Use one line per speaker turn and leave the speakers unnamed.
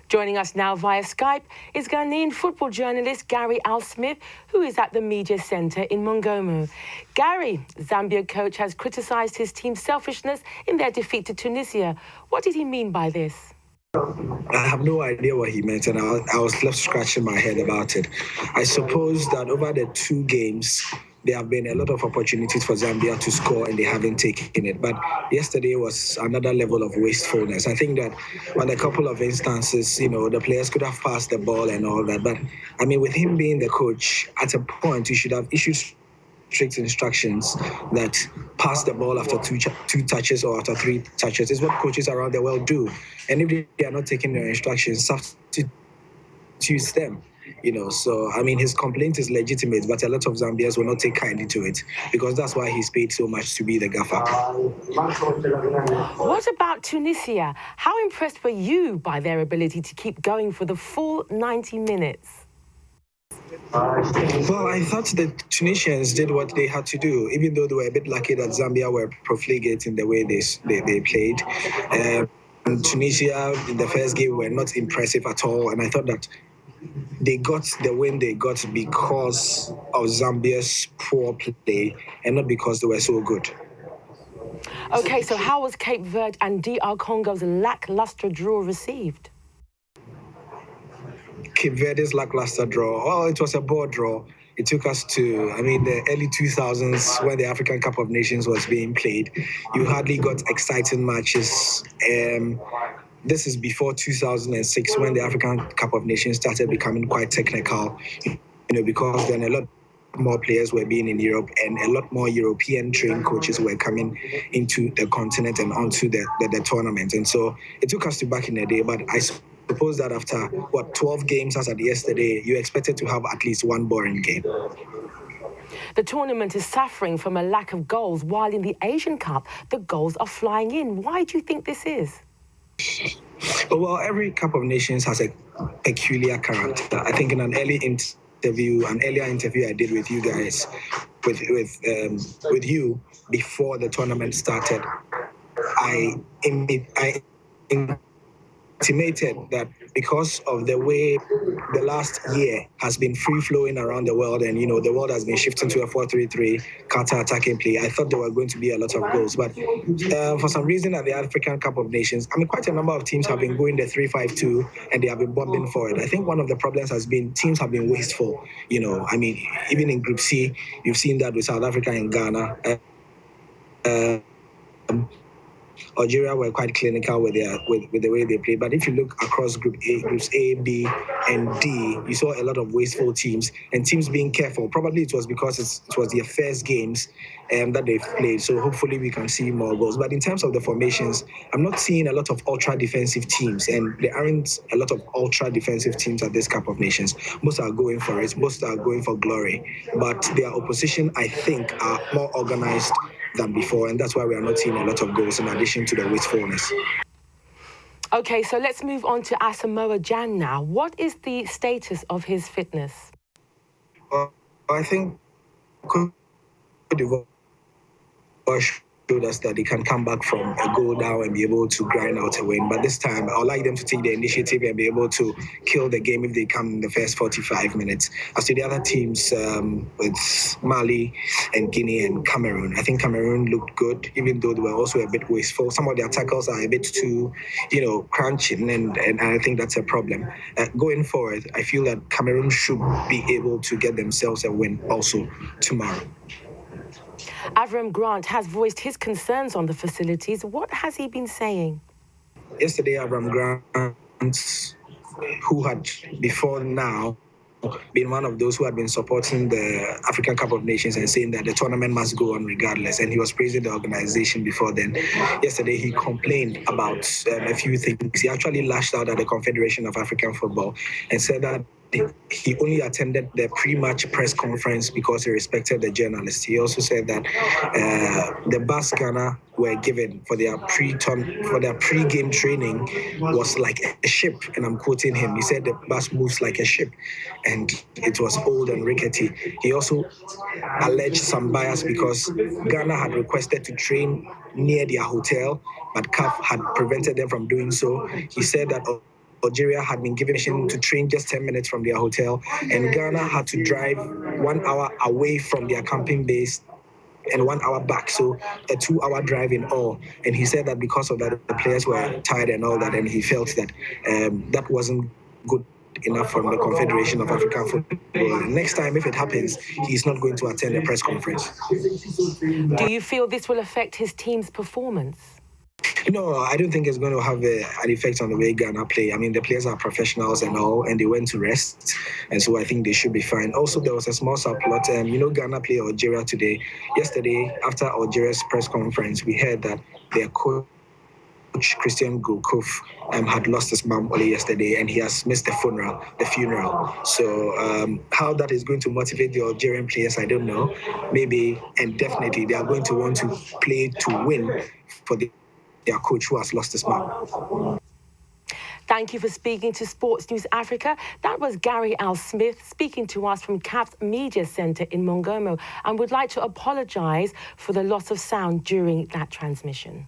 Joining us now via Skype is Ghanaian football journalist Gary Al-Smith, who is at the media centre in Mongomo. Gary, Zambia coach, has criticised his team's selfishness in their defeat to Tunisia. What did he mean by this?
I have no idea what he meant, and I was left scratching my head about it. I suppose that over the two games, there have been a lot of opportunities for Zambia to score, and they haven't taken it. But yesterday was another level of wastefulness. I think that on a couple of instances, the players could have passed the ball and all that. But, I mean, with him being the coach, at a point, you should have issued strict instructions that pass the ball after two touches or after three touches. Is what coaches around the world do. And if they are not taking their instructions, substitute them. So I mean, his complaint is legitimate, but a lot of Zambians will not take kindly to it because that's why he's paid so much to be the gaffer.
What about Tunisia? How impressed were you by their ability to keep going for the full 90 minutes?
Well, I thought the Tunisians did what they had to do, even though they were a bit lucky that Zambia were profligate in the way they played. And Tunisia in the first game were not impressive at all, and I thought that they got the win they got because of Zambia's poor play and not because they were so good.
Okay, so how was Cape Verde and DR Congo's lackluster draw received?
Cape Verde's lackluster draw, well, it was a board draw. It took us to, the early 2000s when the African Cup of Nations was being played. You hardly got exciting matches. This is before 2006 when the African Cup of Nations started becoming quite technical, because then a lot more players were being in Europe and a lot more European trained coaches were coming into the continent and onto the tournament. And so it took us to back in the day, but I suppose that after, 12 games as at yesterday, you expected to have at least one boring game.
The tournament is suffering from a lack of goals, while in the Asian Cup, the goals are flying in. Why do you think this is?
Well, every Cup of Nations has a peculiar character. I think in an earlier interview I did with you guys, with you before the tournament started, I intimated that because of the way the last year has been free-flowing around the world and, the world has been shifting to a 4-3-3 counter-attacking play, I thought there were going to be a lot of goals. But for some reason at the African Cup of Nations, quite a number of teams have been going the 3-5-2 and they have been bombing for it. I think one of the problems has been teams have been wasteful. Even in Group C, you've seen that with South Africa and Ghana. Algeria were quite clinical with the way they played. But if you look across groups A, B, and D, you saw a lot of wasteful teams and teams being careful. Probably it was because it was their first games that they've played. So hopefully we can see more goals. But in terms of the formations, I'm not seeing a lot of ultra-defensive teams. And there aren't a lot of ultra-defensive teams at this Cup of Nations. Most are going for it. Most are going for glory. But their opposition, I think, are more organized than before, and that's why we are not seeing a lot of goals in addition to the wastefulness.
Okay, so let's move on to Asamoah Gyan now. What is the status of his fitness?
I think Cote d'Ivoire showed us that they can come back from a goal down and be able to grind out a win. But this time, I would like them to take the initiative and be able to kill the game if they come in the first 45 minutes. As to the other teams, with Mali and Guinea and Cameroon, I think Cameroon looked good, even though they were also a bit wasteful. Some of their tackles are a bit too, crunching, and I think that's a problem. Going forward, I feel that Cameroon should be able to get themselves a win also tomorrow.
Avram Grant has voiced his concerns on the facilities. What has he been saying?
Yesterday, Avram Grant, who had before now been one of those who had been supporting the African Cup of Nations and saying that the tournament must go on regardless, and he was praising the organization before then. Yesterday, he complained about a few things. He actually lashed out at the Confederation of African Football and said that he only attended the pre-match press conference because he respected the journalists. He also said that the bus Ghana were given for their pre-game training was like a ship, and I'm quoting him. He said the bus moves like a ship, and it was old and rickety. He also alleged some bias because Ghana had requested to train near their hotel, but CAF had prevented them from doing so. He said that Algeria had been given permission to train just 10 minutes from their hotel, and Ghana had to drive 1 hour away from their camping base and 1 hour back, so a 2 hour drive in all. And he said that because of that, the players were tired and all that, and he felt that that wasn't good enough from the Confederation of African Football. Next time, if it happens, he's not going to attend a press conference.
Do you feel this will affect his team's performance?
No, I don't think it's going to have an effect on the way Ghana play. I mean, the players are professionals and all, and they went to rest, and so I think they should be fine. Also, there was a small subplot. Ghana play Algeria today. Yesterday, after Algeria's press conference, we heard that their coach, Christian Gourcuff, had lost his mom only yesterday, and he has missed the funeral. So how that is going to motivate the Algerian players, I don't know. Maybe, and definitely, they are going to want to play to win for their coach who has lost his mom.
Thank you for speaking to Sports News Africa. That was Gary Al Smith speaking to us from CAF's Media Centre in Mongomo, and would like to apologise for the loss of sound during that transmission.